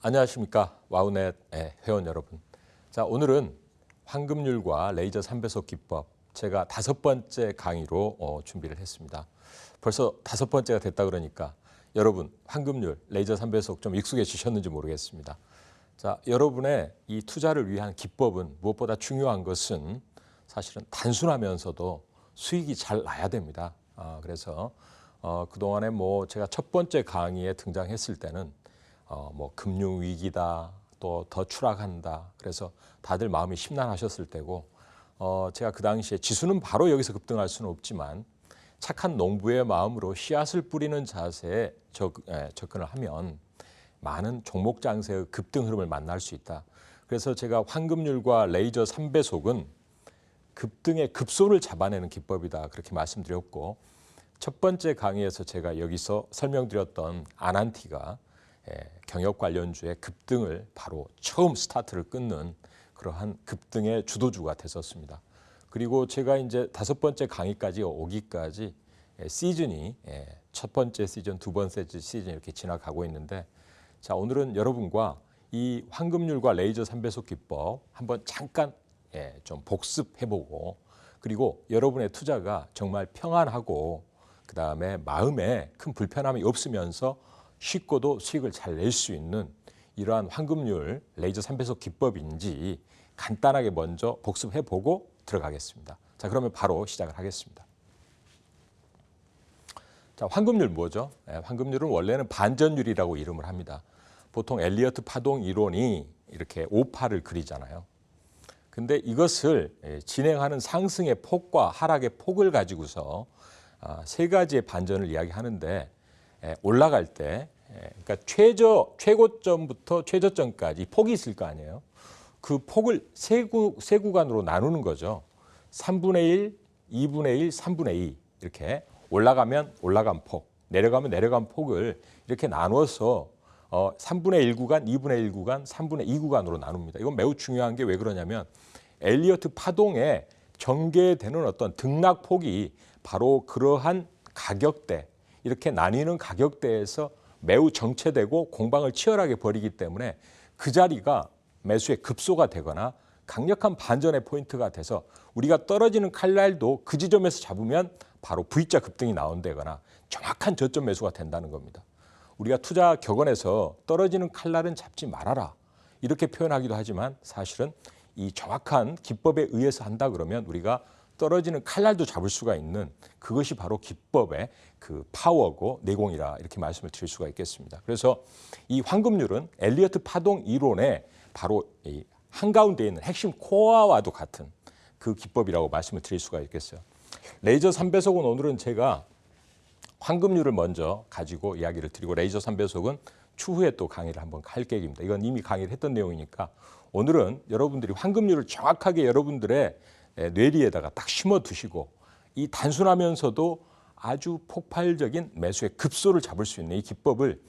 안녕하십니까. 와우넷 회원 여러분. 자, 오늘은 황금률과 레이저 3배속 기법 제가 5번째 강의로 준비를 했습니다. 벌써 5번째가 됐다 그러니까 여러분 황금률, 레이저 3배속 좀 익숙해지셨는지 모르겠습니다. 자, 여러분의 이 투자를 위한 기법은 무엇보다 중요한 것은 사실은 단순하면서도 수익이 잘 나야 됩니다. 그래서 그동안에 제가 첫 번째 강의에 등장했을 때는 금융 위기다, 또 더 추락한다. 그래서 다들 마음이 심란하셨을 때고, 제가 그 당시에 지수는 바로 여기서 급등할 수는 없지만 착한 농부의 마음으로 씨앗을 뿌리는 자세에 접근을 하면 많은 종목 장세의 급등 흐름을 만날 수 있다. 그래서 제가 황금률과 레이저 3배속은 급등의 급소를 잡아내는 기법이다. 그렇게 말씀드렸고, 첫 번째 강의에서 제가 여기서 설명드렸던 아난티가 경역 관련주의 급등을 바로 처음 스타트를 끊는 그러한 급등의 주도주가 됐었습니다. 그리고 제가 이제 5번째 강의까지 오기까지 시즌이 첫 번째 시즌, 두 번째 시즌 이렇게 지나가고 있는데, 자, 오늘은 여러분과 이 황금률과 레이저 3배속 기법 한번 잠깐 좀 복습해보고, 그리고 여러분의 투자가 정말 평안하고 그 다음에 마음에 큰 불편함이 없으면서 쉽고도 수익을 잘 낼 수 있는 이러한 황금률 레이저 3배속 기법인지 간단하게 먼저 복습해보고 들어가겠습니다. 자, 그러면 바로 시작을 하겠습니다. 자, 황금률 뭐죠? 황금률은 원래는 반전율이라고 이름을 합니다. 보통 엘리어트 파동 이론이 이렇게 오파를 그리잖아요. 근데 이것을 진행하는 상승의 폭과 하락의 폭을 가지고서 세 가지의 반전을 이야기하는데, 올라갈 때 그러니까 최고점부터 최저점까지 폭이 있을 거 아니에요. 그 폭을 세 구간으로 나누는 거죠. 3분의 1, 2분의 1, 3분의 2 이렇게 올라가면 올라간 폭, 내려가면 내려간 폭을 이렇게 나누어서 3분의 1 구간, 2분의 1 구간, 3분의 2 구간으로 나눕니다. 이건 매우 중요한 게 왜 그러냐면 엘리어트 파동에 전개되는 어떤 등락폭이 바로 그러한 가격대, 이렇게 나뉘는 가격대에서 매우 정체되고 공방을 치열하게 벌이기 때문에 그 자리가 매수의 급소가 되거나 강력한 반전의 포인트가 돼서 우리가 떨어지는 칼날도 그 지점에서 잡으면 바로 V자 급등이 나온다거나 정확한 저점 매수가 된다는 겁니다. 우리가 투자 격언에서 떨어지는 칼날은 잡지 말아라 이렇게 표현하기도 하지만, 사실은 이 정확한 기법에 의해서 한다 그러면 우리가 떨어지는 칼날도 잡을 수가 있는 그것이 바로 기법의 그 파워고 내공이라 이렇게 말씀을 드릴 수가 있겠습니다. 그래서 이 황금률은 엘리어트 파동 이론의 바로 이 한가운데 있는 핵심 코어와도 같은 그 기법이라고 말씀을 드릴 수가 있겠어요. 레이저 3배속은 오늘은 제가 황금률을 먼저 가지고 이야기를 드리고, 레이저 3배속은 추후에 또 강의를 한번 할 계획입니다. 이건 이미 강의를 했던 내용이니까 오늘은 여러분들이 황금률을 정확하게 여러분들의 뇌리에다가 딱 심어 두시고 이 단순하면서도 아주 폭발적인 매수의 급소를 잡을 수 있는 이 기법을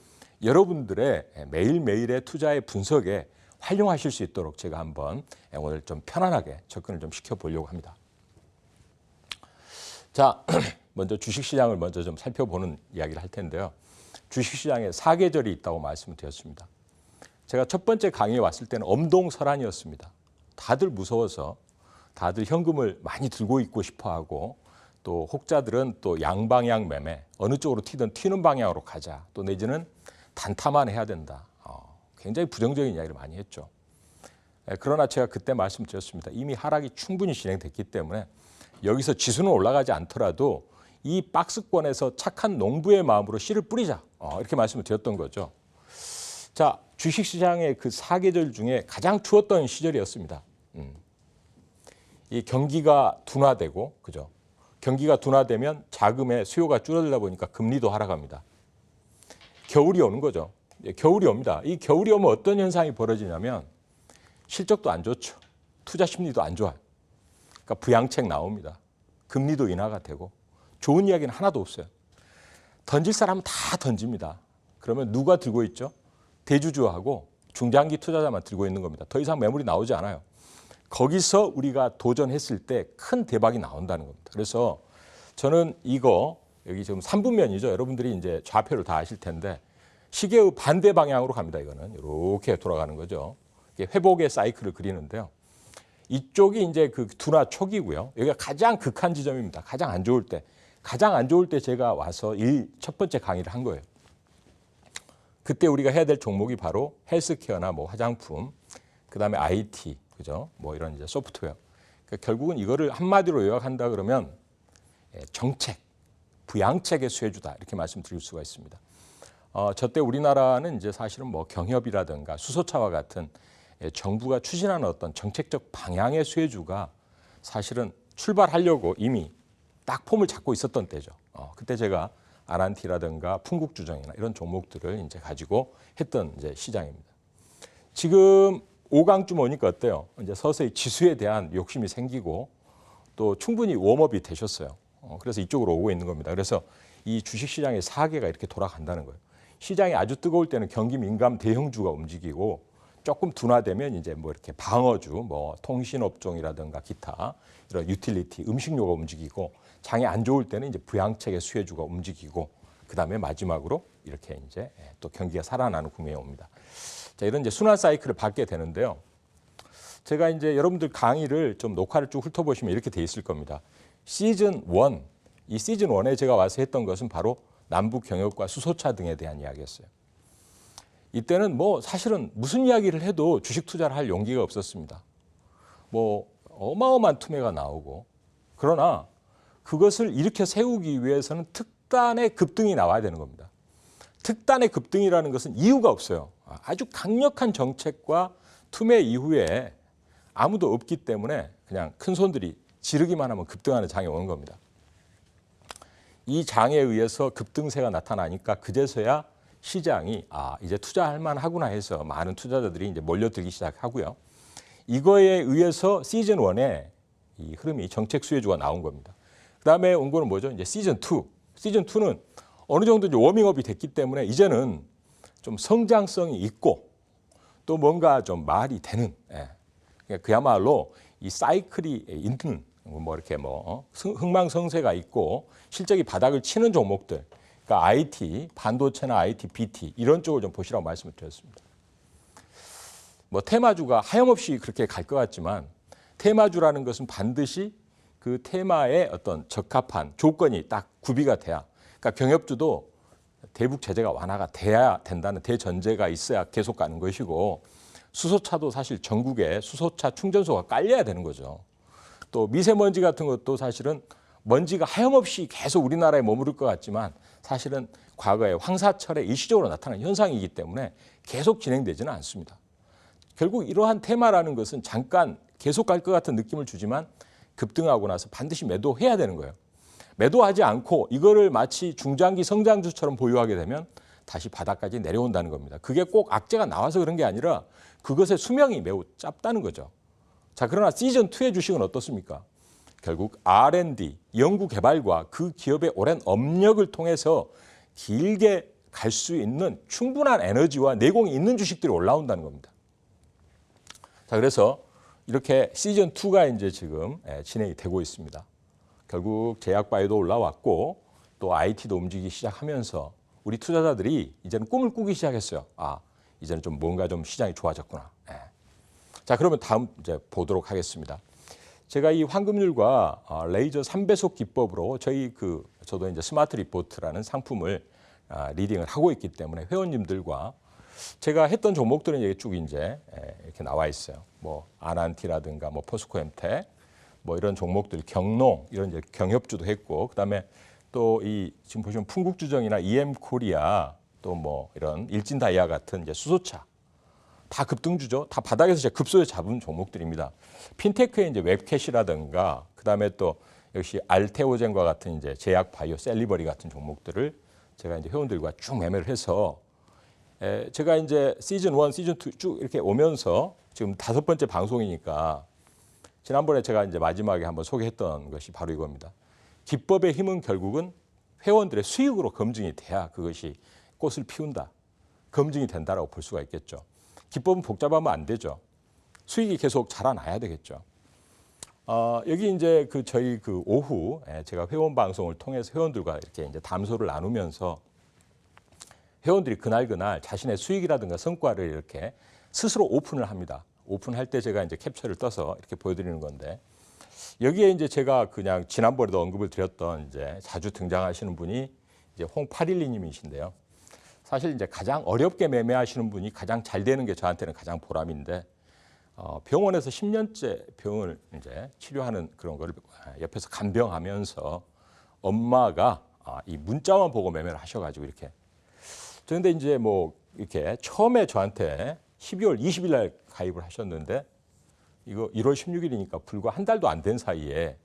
여러분들의 매일매일의 투자의 분석에 활용하실 수 있도록 제가 한번 오늘 좀 편안하게 접근을 좀 시켜보려고 합니다. 자, 먼저 주식시장을 먼저 좀 살펴보는 이야기를 할 텐데요. 주식시장에 사계절이 있다고 말씀을 드렸습니다. 제가 첫 번째 강의에 왔을 때는 엄동설한이었습니다. 다들 무서워서 다들 현금을 많이 들고 있고 싶어하고, 또 혹자들은 또 양방향 매매, 어느 쪽으로 튀든 튀는 방향으로 가자, 또 내지는 단타만 해야 된다. 굉장히 부정적인 이야기를 많이 했죠. 그러나 제가 그때 말씀드렸습니다. 이미 하락이 충분히 진행됐기 때문에 여기서 지수는 올라가지 않더라도 이 박스권에서 착한 농부의 마음으로 씨를 뿌리자, 이렇게 말씀을 드렸던 거죠. 자, 주식시장의 그 사계절 중에 가장 추웠던 시절이었습니다. 이 경기가 둔화되고, 그죠? 경기가 둔화되면 자금의 수요가 줄어들다 보니까 금리도 하락합니다. 겨울이 오는 거죠. 겨울이 옵니다. 이 겨울이 오면 어떤 현상이 벌어지냐면 실적도 안 좋죠. 투자 심리도 안 좋아요. 그러니까 부양책 나옵니다. 금리도 인하가 되고 좋은 이야기는 하나도 없어요. 던질 사람은 다 던집니다. 그러면 누가 들고 있죠? 대주주하고 중장기 투자자만 들고 있는 겁니다. 더 이상 매물이 나오지 않아요. 거기서 우리가 도전했을 때 큰 대박이 나온다는 겁니다. 그래서 저는 이거 여기 지금 3분면이죠. 여러분들이 이제 좌표를 다 아실 텐데 시계의 반대 방향으로 갑니다. 이거는 이렇게 돌아가는 거죠. 이게 회복의 사이클을 그리는데요. 이쪽이 이제 그 둔화 초기고요. 여기가 가장 극한 지점입니다. 가장 안 좋을 때. 가장 안 좋을 때 제가 와서 첫 번째 강의를 한 거예요. 그때 우리가 해야 될 종목이 바로 헬스케어나 뭐 화장품, 그다음에 IT, 그죠? 뭐 이런 이제 소프트웨어. 그러니까 결국은 이거를 한마디로 요약한다 그러면 정책, 부양책의 수혜주다 이렇게 말씀드릴 수가 있습니다. 저때 우리나라는 이제 사실은 뭐 경협이라든가 수소차와 같은 정부가 추진하는 어떤 정책적 방향의 수혜주가 사실은 출발하려고 이미 딱 폼을 잡고 있었던 때죠. 그때 제가 아란티라든가 풍국주정이나 이런 종목들을 이제 가지고 했던 이제 시장입니다. 지금 5강쯤 오니까 어때요? 이제 서서히 지수에 대한 욕심이 생기고 또 충분히 웜업이 되셨어요. 그래서 이쪽으로 오고 있는 겁니다. 그래서 이 주식시장의 사계가 이렇게 돌아간다는 거예요. 시장이 아주 뜨거울 때는 경기 민감 대형주가 움직이고 조금 둔화되면 이제 뭐 이렇게 방어주, 뭐 통신업종이라든가 기타 이런 유틸리티, 음식료가 움직이고 장이 안 좋을 때는 이제 부양책의 수혜주가 움직이고 그다음에 마지막으로 이렇게 이제 또 경기가 살아나는 국면에 옵니다. 자, 이런 이제 순환 사이클을 밟게 되는데요. 제가 이제 여러분들 강의를 좀 녹화를 쭉 훑어보시면 이렇게 돼 있을 겁니다. 시즌 1, 이 시즌 1에 제가 와서 했던 것은 바로 남북 경협과 수소차 등에 대한 이야기였어요. 이때는 뭐 사실은 무슨 이야기를 해도 주식 투자를 할 용기가 없었습니다. 뭐 어마어마한 투매가 나오고 그러나 그것을 일으켜 세우기 위해서는 특단의 급등이 나와야 되는 겁니다. 특단의 급등이라는 것은 이유가 없어요. 아주 강력한 정책과 투매 이후에 아무도 없기 때문에 그냥 큰 손들이 지르기만 하면 급등하는 장이 오는 겁니다. 이 장에 의해서 급등세가 나타나니까 그제서야 시장이 이제 투자할 만하구나 해서 많은 투자자들이 이제 몰려들기 시작하고요. 이거에 의해서 시즌 1에 이 흐름이 정책 수혜주가 나온 겁니다. 그다음에 온 거는 뭐죠? 이제 시즌 2. 시즌 2는 어느 정도 이제 워밍업이 됐기 때문에 이제는 좀 성장성이 있고 또 뭔가 좀 말이 되는 그야말로 이 사이클이 있는 뭐 이렇게 뭐 흥망성쇠가 있고 실적이 바닥을 치는 종목들, 그러니까 IT, 반도체나 IT, BT 이런 쪽을 좀 보시라고 말씀을 드렸습니다. 뭐 테마주가 하염없이 그렇게 갈 것 같지만 테마주라는 것은 반드시 그 테마에 어떤 적합한 조건이 딱 구비가 돼야, 그러니까 경협주도 대북 제재가 완화가 돼야 된다는 대전제가 있어야 계속 가는 것이고 수소차도 사실 전국에 수소차 충전소가 깔려야 되는 거죠. 또 미세먼지 같은 것도 사실은 먼지가 하염없이 계속 우리나라에 머무를 것 같지만 사실은 과거에 황사철에 일시적으로 나타난 현상이기 때문에 계속 진행되지는 않습니다. 결국 이러한 테마라는 것은 잠깐 계속 갈 것 같은 느낌을 주지만 급등하고 나서 반드시 매도해야 되는 거예요. 매도하지 않고 이거를 마치 중장기 성장주처럼 보유하게 되면 다시 바닥까지 내려온다는 겁니다. 그게 꼭 악재가 나와서 그런 게 아니라 그것의 수명이 매우 짧다는 거죠. 자, 그러나 시즌2의 주식은 어떻습니까? 결국 R&D, 연구개발과 그 기업의 오랜 업력을 통해서 길게 갈 수 있는 충분한 에너지와 내공이 있는 주식들이 올라온다는 겁니다. 자, 그래서 이렇게 시즌2가 이제 지금 진행이 되고 있습니다. 결국 제약바이오도 올라왔고 또 IT도 움직이기 시작하면서 우리 투자자들이 이제는 꿈을 꾸기 시작했어요. 이제는 좀 뭔가 좀 시장이 좋아졌구나. 자, 그러면 다음 이제 보도록 하겠습니다. 제가 이 황금률과 레이저 3배속 기법으로 저도 이제 스마트 리포트라는 상품을 리딩을 하고 있기 때문에 회원님들과 제가 했던 종목들은 여기 쭉 이제 이렇게 나와 있어요. 뭐 아난티라든가 뭐 포스코엠텍 뭐 이런 종목들, 경농 이런 이제 경협주도 했고 그다음에 또 이 지금 보시면 풍국주정이나 EM코리아 또 뭐 이런 일진다이아 같은 이제 수소차 다 급등주죠. 다 바닥에서 이제 급소에 잡은 종목들입니다. 핀테크의 이제 웹캐시라든가 그다음에 또 역시 알테오젠과 같은 이제 제약 바이오 셀리버리 같은 종목들을 제가 이제 회원들과 쭉 매매를 해서 제가 이제 시즌 1, 시즌 2 쭉 이렇게 오면서 지금 5번째 방송이니까 지난번에 제가 이제 마지막에 한번 소개했던 것이 바로 이겁니다. 기법의 힘은 결국은 회원들의 수익으로 검증이 돼야 그것이 꽃을 피운다. 검증이 된다라고 볼 수가 있겠죠. 기법은 복잡하면 안 되죠. 수익이 계속 자라나야 되겠죠. 여기 이제 저희 오후 제가 회원 방송을 통해서 회원들과 이렇게 이제 담소를 나누면서 회원들이 그날 자신의 수익이라든가 성과를 이렇게 스스로 오픈을 합니다. 오픈할 때 제가 이제 캡처를 떠서 이렇게 보여드리는 건데 여기에 이제 제가 그냥 지난번에도 언급을 드렸던 이제 자주 등장하시는 분이 이제 홍812님이신데요. 사실 이제 가장 어렵게 매매하시는 분이 가장 잘 되는 게 저한테는 가장 보람인데 병원에서 10년째 병을 이제 치료하는 그런 걸 옆에서 간병하면서 엄마가 이 문자만 보고 매매를 하셔가지고 이렇게. 그런데 이제 뭐 이렇게 처음에 저한테 12월 20일 날 가입을 하셨는데 이거 1월 16일이니까 불과 한 달도 안 된 사이에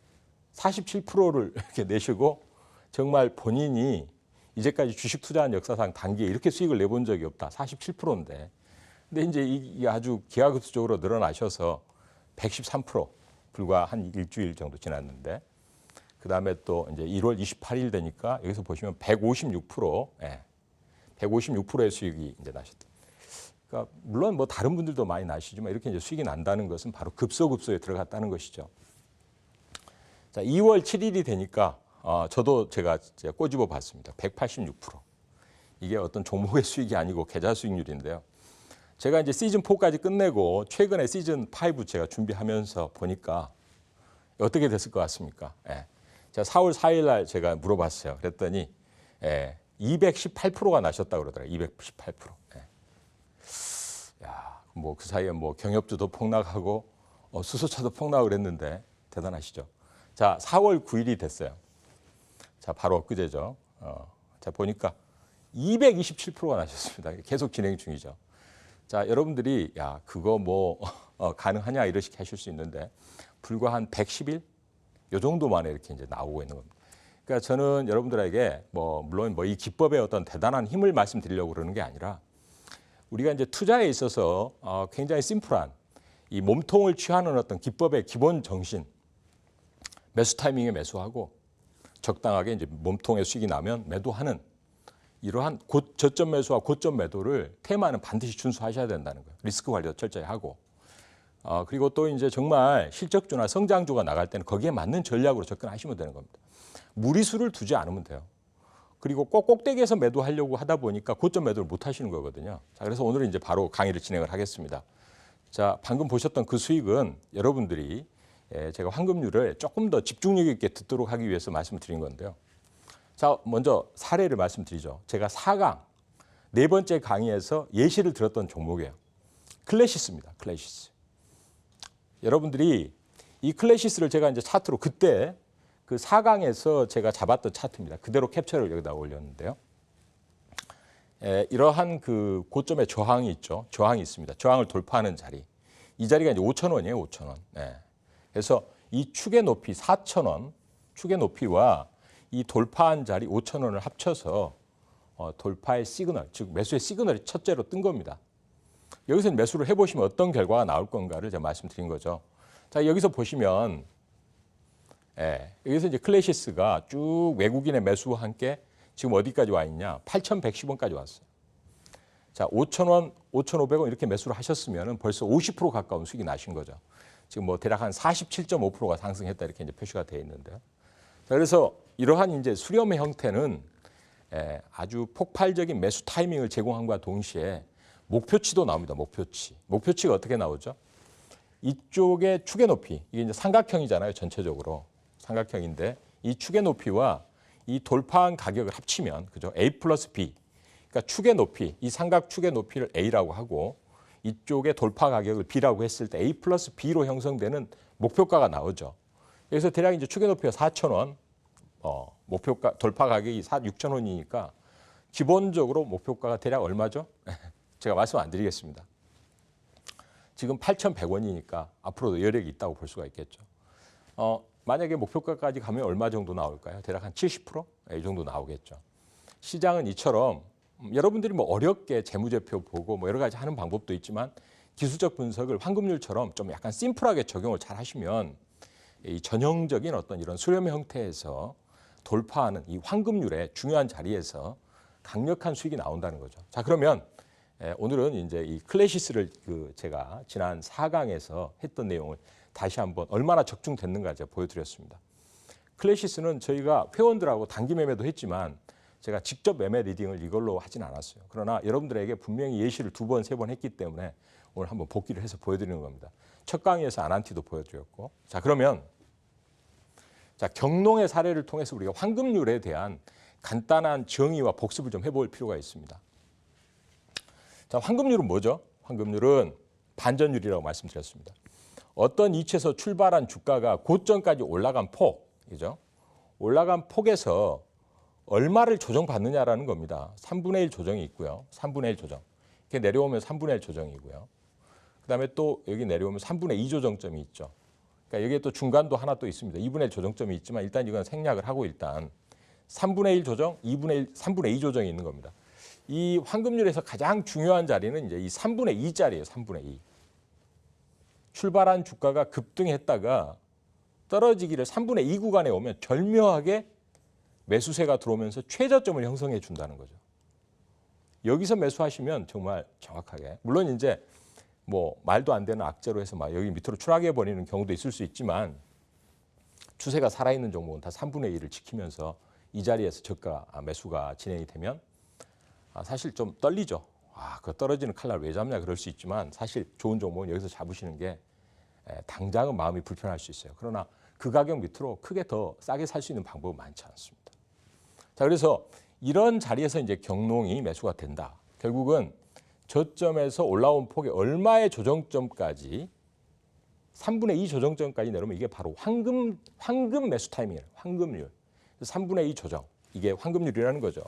47%를 이렇게 내시고 정말 본인이 이제까지 주식 투자한 역사상 단기에 이렇게 수익을 내본 적이 없다. 47%인데. 근데 이제 이게 아주 기하급수적으로 늘어나셔서 113% 불과 한 일주일 정도 지났는데 그다음에 또 이제 1월 28일 되니까 여기서 보시면 156%, 156%의 수익이 이제 나셨다. 그러니까 물론 뭐 다른 분들도 많이 나시지만 이렇게 이제 수익이 난다는 것은 바로 급소에 들어갔다는 것이죠. 자, 2월 7일이 되니까 저도 제가 꼬집어 봤습니다. 186%. 이게 어떤 종목의 수익이 아니고 계좌 수익률인데요. 제가 이제 시즌 4까지 끝내고 최근에 시즌 5 제가 준비하면서 보니까 어떻게 됐을 것 같습니까? 제가 4월 4일 날 제가 물어봤어요. 그랬더니 218%가 나셨다고 그러더라고요. 218%. 야, 뭐 그 사이에 뭐 경협주도 폭락하고 수소차도 폭락을 했는데 대단하시죠. 자, 4월 9일이 됐어요. 자, 바로 엊그제죠. 자, 보니까 227%가 나셨습니다. 계속 진행 중이죠. 자, 여러분들이 야, 그거 뭐 가능하냐 이렇게 하실 수 있는데 불과 한 110일 요 정도 만에 이렇게 이제 나오고 있는 겁니다. 그러니까 저는 여러분들에게 뭐 물론 뭐 이 기법의 어떤 대단한 힘을 말씀드리려고 그러는 게 아니라 우리가 이제 투자에 있어서 굉장히 심플한 이 몸통을 취하는 어떤 기법의 기본 정신, 매수 타이밍에 매수하고 적당하게 이제 몸통에 수익이 나면 매도하는 이러한 저점 매수와 고점 매도를 테마는 반드시 준수하셔야 된다는 거예요. 리스크 관리도 철저히 하고 그리고 또 이제 정말 실적주나 성장주가 나갈 때는 거기에 맞는 전략으로 접근하시면 되는 겁니다. 무리수를 두지 않으면 돼요. 그리고 꼭 꼭대기에서 매도하려고 하다 보니까 고점 매도를 못 하시는 거거든요. 자, 그래서 오늘은 이제 바로 강의를 진행을 하겠습니다. 자, 방금 보셨던 그 수익은 여러분들이 제가 황금률을 조금 더 집중력 있게 듣도록 하기 위해서 말씀을 드린 건데요. 자, 먼저 사례를 말씀드리죠. 제가 4강 네 번째 강의에서 예시를 들었던 종목이에요. 클래시스입니다. 클래시스. 여러분들이 이 클래시스를 제가 이제 차트로 그때 그 4강에서 제가 잡았던 차트입니다. 그대로 캡처를 여기다 올렸는데요. 이러한 그 고점의 저항이 있죠. 저항이 있습니다. 저항을 돌파하는 자리. 이 자리가 이제 5,000원이에요. 5,000원. 그래서 이 축의 높이 4,000원, 축의 높이와 이 돌파한 자리 5,000원을 합쳐서 돌파의 시그널, 즉 매수의 시그널이 첫째로 뜬 겁니다. 여기서 매수를 해보시면 어떤 결과가 나올 건가를 제가 말씀드린 거죠. 자, 여기서 보시면 여기서 이제 클래시스가 쭉 외국인의 매수와 함께 지금 어디까지 와 있냐? 8,110원까지 왔어요. 자, 5,000원, 5,500원 이렇게 매수를 하셨으면 벌써 50% 가까운 수익이 나신 거죠. 지금 뭐 대략 한 47.5%가 상승했다 이렇게 이제 표시가 되어 있는데요. 자, 그래서 이러한 이제 수렴의 형태는 아주 폭발적인 매수 타이밍을 제공함과 동시에 목표치도 나옵니다. 목표치. 목표치가 어떻게 나오죠? 이쪽의 축의 높이, 이게 이제 삼각형이잖아요. 전체적으로 삼각형인데 이 축의 높이와 이 돌파한 가격을 합치면 그죠? A 플러스 B. 그러니까 축의 높이, 이 삼각 축의 높이를 A라고 하고 이쪽의 돌파 가격을 B라고 했을 때 A 플러스 B로 형성되는 목표가가 나오죠. 여기서 대략 이제 축의 높이가 4,000원, 목표가 돌파 가격이 6,000원이니까 기본적으로 목표가가 대략 얼마죠? 제가 말씀 안 드리겠습니다. 지금 8,100원이니까 앞으로도 여력이 있다고 볼 수가 있겠죠. 만약에 목표가까지 가면 얼마 정도 나올까요? 대략 한 70%? 이 정도 나오겠죠. 시장은 이처럼 여러분들이 뭐 어렵게 재무제표 보고 뭐 여러 가지 하는 방법도 있지만 기술적 분석을 황금률처럼 좀 약간 심플하게 적용을 잘 하시면 이 전형적인 어떤 이런 수렴의 형태에서 돌파하는 이 황금률의 중요한 자리에서 강력한 수익이 나온다는 거죠. 자, 그러면 오늘은 이제 이 클래시스를 제가 지난 4강에서 했던 내용을 다시 한번 얼마나 적중됐는가 제가 보여드렸습니다. 클래시스는 저희가 회원들하고 단기 매매도 했지만 제가 직접 매매 리딩을 이걸로 하진 않았어요. 그러나 여러분들에게 분명히 예시를 2번, 3번 했기 때문에 오늘 한번 복기를 해서 보여드리는 겁니다. 첫 강의에서 아난티도 보여드렸고. 자, 그러면 자, 경농의 사례를 통해서 우리가 황금률에 대한 간단한 정의와 복습을 좀 해볼 필요가 있습니다. 자, 황금률은 뭐죠? 황금률은 반전율이라고 말씀드렸습니다. 어떤 이치에서 출발한 주가가 고점까지 올라간 폭, 그죠? 올라간 폭에서 얼마를 조정받느냐라는 겁니다. 3분의 1 조정이 있고요. 3분의 1 조정. 이렇게 내려오면 3분의 1 조정이고요. 그다음에 또 여기 내려오면 3분의 2 조정점이 있죠. 그러니까 여기에 또 중간도 하나 또 있습니다. 2분의 1 조정점이 있지만 일단 이건 생략을 하고 일단 3분의 1 조정, 2분의 1, 3분의 2 조정이 있는 겁니다. 이 황금률에서 가장 중요한 자리는 이제 이 3분의 2 자리예요. 3분의 2. 출발한 주가가 급등했다가 떨어지기를 3분의 2 구간에 오면 절묘하게 매수세가 들어오면서 최저점을 형성해 준다는 거죠. 여기서 매수하시면 정말 정확하게, 물론 이제 뭐 말도 안 되는 악재로 해서 막 여기 밑으로 추락해 버리는 경우도 있을 수 있지만 추세가 살아있는 종목은 다 3분의 1을 지키면서 이 자리에서 저가 매수가 진행이 되면 사실 좀 떨리죠. 그 떨어지는 칼날 왜 잡냐 그럴 수 있지만 사실 좋은 종목은 여기서 잡으시는 게 당장은 마음이 불편할 수 있어요. 그러나 그 가격 밑으로 크게 더 싸게 살 수 있는 방법은 많지 않습니다. 자, 그래서 이런 자리에서 이제 경농이 매수가 된다. 결국은 저점에서 올라온 폭이 얼마의 조정점까지 3분의 2 조정점까지 내려오면 이게 바로 황금 매수 타이밍이에요. 황금률. 3분의 2 조정. 이게 황금률이라는 거죠.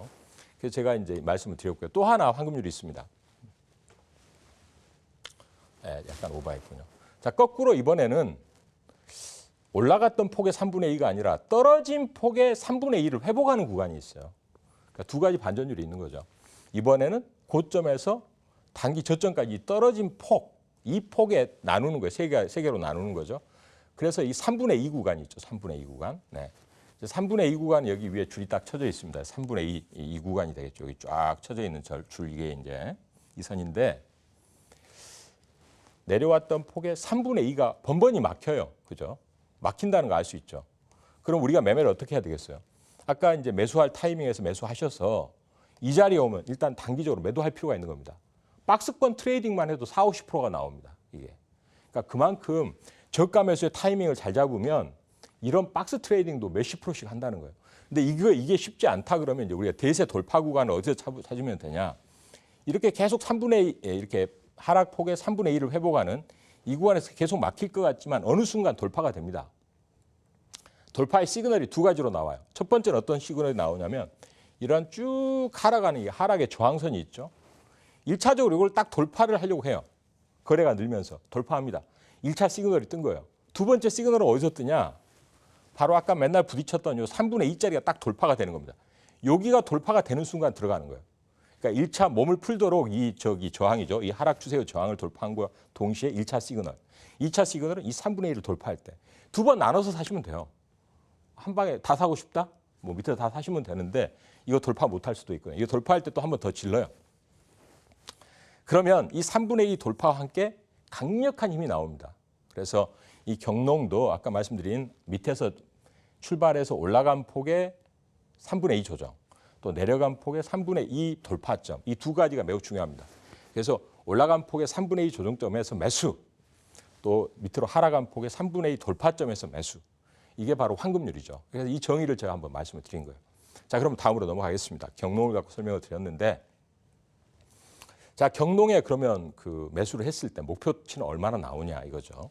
그래서 제가 이제 말씀을 드렸고요. 또 하나 황금률이 있습니다. 네, 약간 오버했군요. 자, 거꾸로 이번에는 올라갔던 폭의 3분의 2가 아니라 떨어진 폭의 3분의 2를 회복하는 구간이 있어요. 그러니까 두 가지 반전율이 있는 거죠. 이번에는 고점에서 단기 저점까지 떨어진 폭, 이 폭에 나누는 거예요. 세 개로 나누는 거죠. 그래서 이 3분의 2 구간이 있죠. 3분의 2 구간. 네. 3분의 2 구간 여기 위에 줄이 딱 쳐져 있습니다. 3분의 2 구간이 되겠죠. 여기 쫙 쳐져 있는 줄 이게 이제 이 선인데 내려왔던 폭의 3분의 2가 번번이 막혀요. 그죠? 막힌다는 거 알 수 있죠. 그럼 우리가 매매를 어떻게 해야 되겠어요? 아까 이제 매수할 타이밍에서 매수하셔서 이 자리에 오면 일단 단기적으로 매도할 필요가 있는 겁니다. 박스권 트레이딩만 해도 40, 50%가 나옵니다. 이게. 그러니까 그만큼 저가 매수의 타이밍을 잘 잡으면 이런 박스 트레이딩도 몇십 프로씩 한다는 거예요. 근데 이게 쉽지 않다 그러면 이제 우리가 대세 돌파 구간을 어디서 찾으면 되냐? 이렇게 계속 3분의 2 이렇게 하락폭의 3분의 1을 회복하는 이 구간에서 계속 막힐 것 같지만 어느 순간 돌파가 됩니다. 돌파의 시그널이 두 가지로 나와요. 첫 번째는 어떤 시그널이 나오냐면 이런 쭉 하락하는 이 하락의 저항선이 있죠. 1차적으로 이걸 딱 돌파를 하려고 해요. 거래가 늘면서 돌파합니다. 1차 시그널이 뜬 거예요. 두 번째 시그널은 어디서 뜨냐? 바로 아까 맨날 부딪혔던 요 3분의 2짜리가 딱 돌파가 되는 겁니다. 여기가 돌파가 되는 순간 들어가는 거예요. 그러니까 1차 몸을 풀도록 이 저항이죠. 이 하락 추세의 저항을 돌파한 거와 동시에 1차 시그널. 2차 시그널은 이 3분의 1을 돌파할 때. 두 번 나눠서 사시면 돼요. 한 방에 다 사고 싶다? 뭐 밑에서 다 사시면 되는데 이거 돌파 못할 수도 있고요. 이거 돌파할 때 또 한 번 더 질러요. 그러면 이 3분의 2 돌파와 함께 강력한 힘이 나옵니다. 그래서 이 경농도 아까 말씀드린 밑에서 출발해서 올라간 폭의 3분의 2 조정, 또 내려간 폭의 3분의 2 돌파점, 이 두 가지가 매우 중요합니다. 그래서 올라간 폭의 3분의 2 조정점에서 매수, 또 밑으로 하락한 폭의 3분의 2 돌파점에서 매수. 이게 바로 황금률이죠. 그래서 이 정의를 제가 한번 말씀을 드린 거예요. 자, 그럼 다음으로 넘어가겠습니다. 경농을 갖고 설명을 드렸는데, 자, 경농에 그러면 그 매수를 했을 때 목표치는 얼마나 나오냐 이거죠.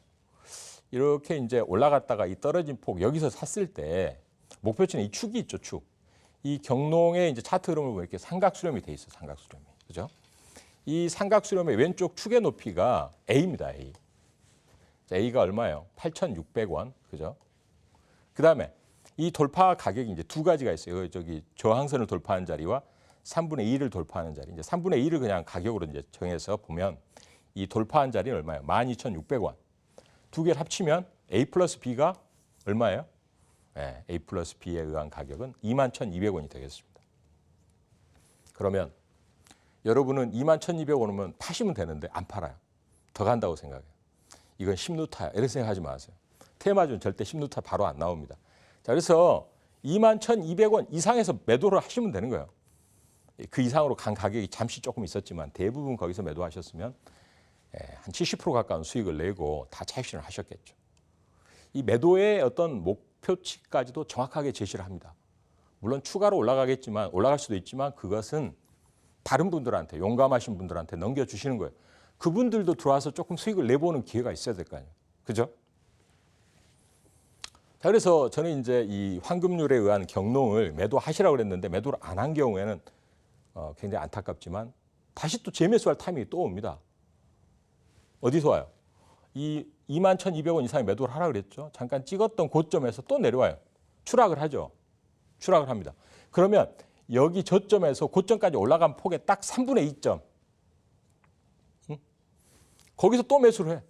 이렇게 이제 올라갔다가 이 떨어진 폭 여기서 샀을 때 목표치는 이 축이 있죠, 축. 이 경농의 이제 차트 흐름을 보면 이렇게 삼각수렴이 돼 있어요, 삼각수렴이. 그죠? 이 삼각수렴의 왼쪽 축의 높이가 A입니다, A. 자, A가 얼마예요? 8,600원. 그죠? 그다음에 이 돌파 가격이 이제 두 가지가 있어요. 저기 저항선을 돌파하는 자리와 3분의 2를 돌파하는 자리. 이제 3분의 2를 그냥 가격으로 이제 정해서 보면 이 돌파한 자리는 얼마예요? 12,600원. 두 개를 합치면 A 플러스 B가 얼마예요? 네, A 플러스 B에 의한 가격은 21,200원이 되겠습니다. 그러면 여러분은 21,200원이면 파시면 되는데 안 팔아요. 더 간다고 생각해요. 이건 심루타야. 이렇게 생각하지 마세요. 테마주는 절대 심루타 바로 안 나옵니다. 자, 그래서 21,200원 이상에서 매도를 하시면 되는 거예요. 그 이상으로 간 가격이 잠시 조금 있었지만 대부분 거기서 매도하셨으면 한 70% 가까운 수익을 내고 다 차익 실현을 하셨겠죠. 이 매도의 어떤 목표치까지도 정확하게 제시를 합니다. 물론 추가로 올라가겠지만 올라갈 수도 있지만 그것은 다른 분들한테 용감하신 분들한테 넘겨주시는 거예요. 그분들도 들어와서 조금 수익을 내보는 기회가 있어야 될 거 아니에요. 그죠? 자, 그래서 저는 이제 이 환급률에 의한 경롱을 매도하시라고 그랬는데 매도를 안 한 경우에는 굉장히 안타깝지만 다시 또 재매수할 타이밍이 또 옵니다. 어디서 와요? 이 21,200원 이상의 매도를 하라고 그랬죠. 잠깐 찍었던 고점에서 또 내려와요. 추락을 하죠. 추락을 합니다. 그러면 여기 저점에서 고점까지 올라간 폭의 딱 3분의 2점. 거기서 또 매수를 해.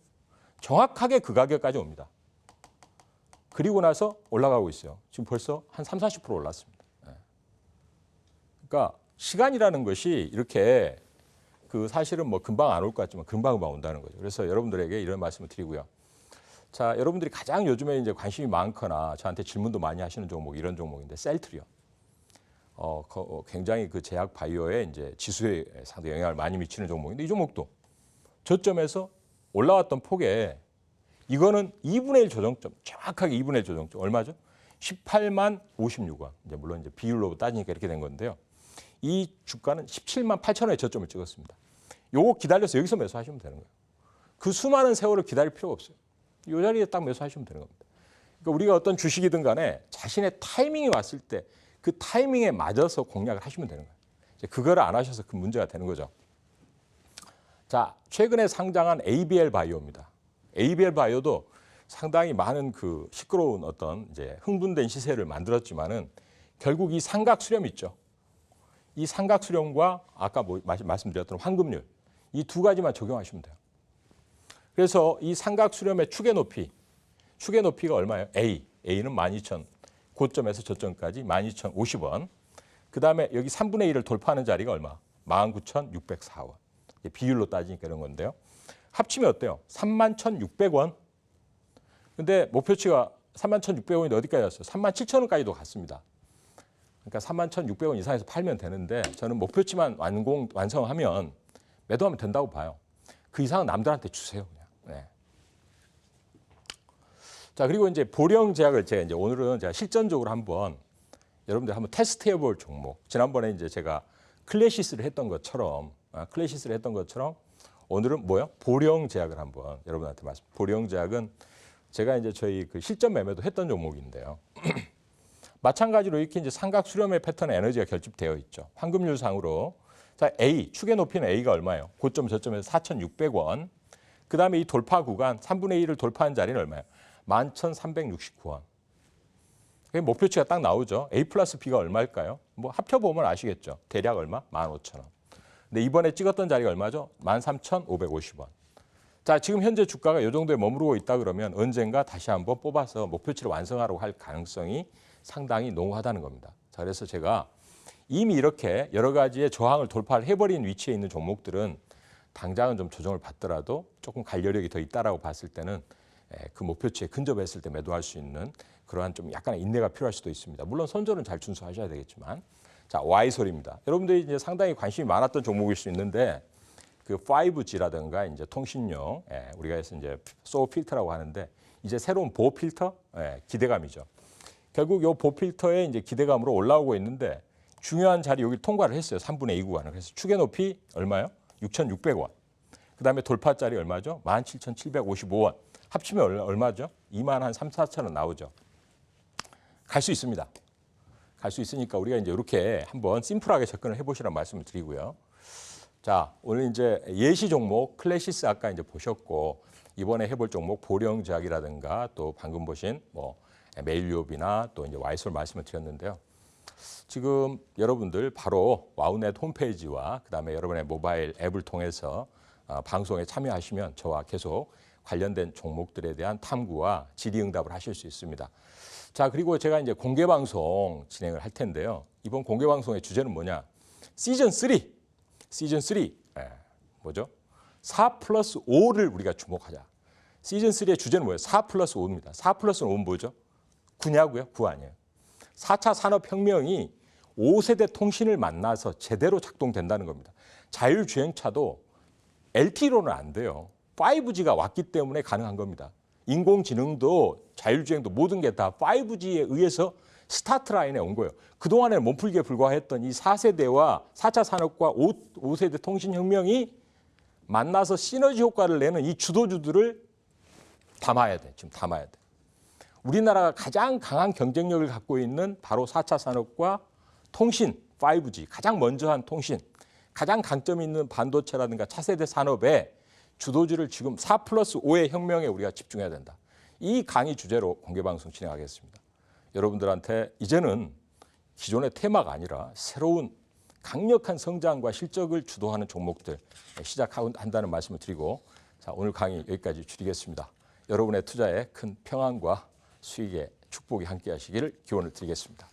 정확하게 그 가격까지 옵니다. 그리고 나서 올라가고 있어요. 지금 벌써 한 30, 40% 올랐습니다. 그러니까 시간이라는 것이 이렇게 그 사실은 뭐 금방 안 올 것 같지만 금방 온다는 거죠. 그래서 여러분들에게 이런 말씀을 드리고요. 자, 여러분들이 가장 요즘에 이제 관심이 많거나 저한테 질문도 많이 하시는 종목 이런 종목인데 셀트리온. 굉장히 그 제약 바이오에 이제 지수에 상당히 영향을 많이 미치는 종목인데 이 종목도 저점에서 올라왔던 폭에 이거는 2분의 1 조정점, 정확하게 2분의 1 조정점 얼마죠? 18만 56원. 이제 물론 이제 비율로 따지니까 이렇게 된 건데요. 이 주가는 17만 8천 원의 저점을 찍었습니다. 요거 기다려서 여기서 매수하시면 되는 거예요. 그 수많은 세월을 기다릴 필요가 없어요. 이 자리에 딱 매수하시면 되는 겁니다. 그러니까 우리가 어떤 주식이든 간에 자신의 타이밍이 왔을 때 그 타이밍에 맞아서 공략을 하시면 되는 거예요. 이제 그거를 안 하셔서 그 문제가 되는 거죠. 자, 최근에 상장한 ABL 바이오입니다. ABL 바이오도 상당히 많은 그 시끄러운 어떤 이제 흥분된 시세를 만들었지만은 결국 이 삼각 수렴 있죠. 이 삼각 수렴과 아까 말씀드렸던 환급률 이 두 가지만 적용하시면 돼요. 그래서 이 삼각 수렴의 축의 높이가 얼마예요? A는 12,000 고점에서 저점까지 12,050원. 그 다음에 여기 3분의 1을 돌파하는 자리가 얼마? 19,604원. 비율로 따지니까 이런 건데요. 합치면 어때요? 31,600원. 근데 목표치가 31,600원인데 어디까지 갔어요? 37,000원까지도 갔습니다. 그러니까 31,600원 이상에서 팔면 되는데 저는 목표치만 완성하면 매도하면 된다고 봐요. 그 이상은 남들한테 주세요. 그냥. 네. 자, 그리고 이제 보령제약을 제가 이제 오늘은 제가 실전적으로 여러분들 한번 테스트해 볼 종목. 지난번에 이제 제가 클래시스를 했던 것처럼 오늘은 뭐요? 보령제약을 한번 여러분한테 보령제약은 제가 이제 저희 그 실전 매매도 했던 종목인데요. 마찬가지로 이렇게 이제 삼각 수렴의 패턴 에너지가 결집되어 있죠. 환급률상으로. 자, 축의 높이는 A가 얼마예요? 고점 저점에서 4,600원. 그다음에 이 돌파 구간 3분의 1을 돌파한 자리는 얼마예요? 11,369원. 목표치가 딱 나오죠. A 플러스 B가 얼마일까요? 뭐 합쳐보면 아시겠죠. 대략 얼마? 15,000원. 근데 이번에 찍었던 자리가 얼마죠? 13,550원. 자, 지금 현재 주가가 이 정도에 머무르고 있다 그러면 언젠가 다시 한번 뽑아서 목표치를 완성하려고 할 가능성이 상당히 농후하다는 겁니다. 자, 그래서 제가 이미 이렇게 여러 가지의 저항을 돌파를 해버린 위치에 있는 종목들은 당장은 좀 조정을 받더라도 조금 갈 여력이 더 있다라고 봤을 때는 그 목표치에 근접했을 때 매도할 수 있는 그러한 좀 약간의 인내가 필요할 수도 있습니다. 물론 선조는 잘 준수하셔야 되겠지만. 자, Y솔입니다. 여러분들이 이제 상당히 관심이 많았던 종목일 수 있는데 그 5G라든가 이제 통신용 우리가 해서 이제 소어 필터라고 하는데 이제 새로운 보호 필터 기대감이죠. 결국 이 보호 필터의 이제 기대감으로 올라오고 있는데 중요한 자리 여기 통과를 했어요. 3분의 2 구간을. 그래서 축의 높이 얼마요? 6,600원. 그다음에 돌파짜리 얼마죠? 17,755원. 합치면 얼마죠? 2만 한 3, 4천 원 나오죠. 갈 수 있습니다. 갈 수 있으니까 우리가 이제 이렇게 한번 심플하게 접근을 해보시라는 말씀을 드리고요. 자, 오늘 이제 예시 종목 클래시스 아까 이제 보셨고 이번에 해볼 종목 보령제약이라든가 또 방금 보신 뭐 메일유업이나 또 이제 와이솔 말씀을 드렸는데요. 지금 여러분들 바로 와우넷 홈페이지와 그다음에 여러분의 모바일 앱을 통해서 방송에 참여하시면 저와 계속 관련된 종목들에 대한 탐구와 질의응답을 하실 수 있습니다. 자, 그리고 제가 이제 공개 방송 진행을 할 텐데요. 이번 공개 방송의 주제는 뭐냐? 시즌 3. 뭐죠? 4 플러스 5를 우리가 주목하자. 시즌 3의 주제는 뭐예요? 4 플러스 5입니다. 4 플러스 5는 뭐죠? 9냐고요? 9 아니에요. 4차 산업혁명이 5세대 통신을 만나서 제대로 작동된다는 겁니다. 자율주행차도 LTE로는 안 돼요. 5G가 왔기 때문에 가능한 겁니다. 인공지능도 자율주행도 모든 게 다 5G에 의해서 스타트 라인에 온 거예요. 그동안에 몸풀기에 불과했던 이 4세대와 4차 산업과 5세대 통신혁명이 만나서 시너지 효과를 내는 이 주도주들을 담아야 돼. 지금 담아야 돼. 우리나라가 가장 강한 경쟁력을 갖고 있는 바로 4차 산업과 통신, 5G, 가장 먼저 한 통신, 가장 강점이 있는 반도체라든가 차세대 산업의 주도주를 지금 4+5의 혁명에 우리가 집중해야 된다. 이 강의 주제로 공개방송 진행하겠습니다. 여러분들한테 이제는 기존의 테마가 아니라 새로운 강력한 성장과 실적을 주도하는 종목들 시작한다는 말씀을 드리고, 자, 오늘 강의 여기까지 줄이겠습니다. 여러분의 투자에 큰 평안과 수익의 축복이 함께 하시기를 기원을 드리겠습니다.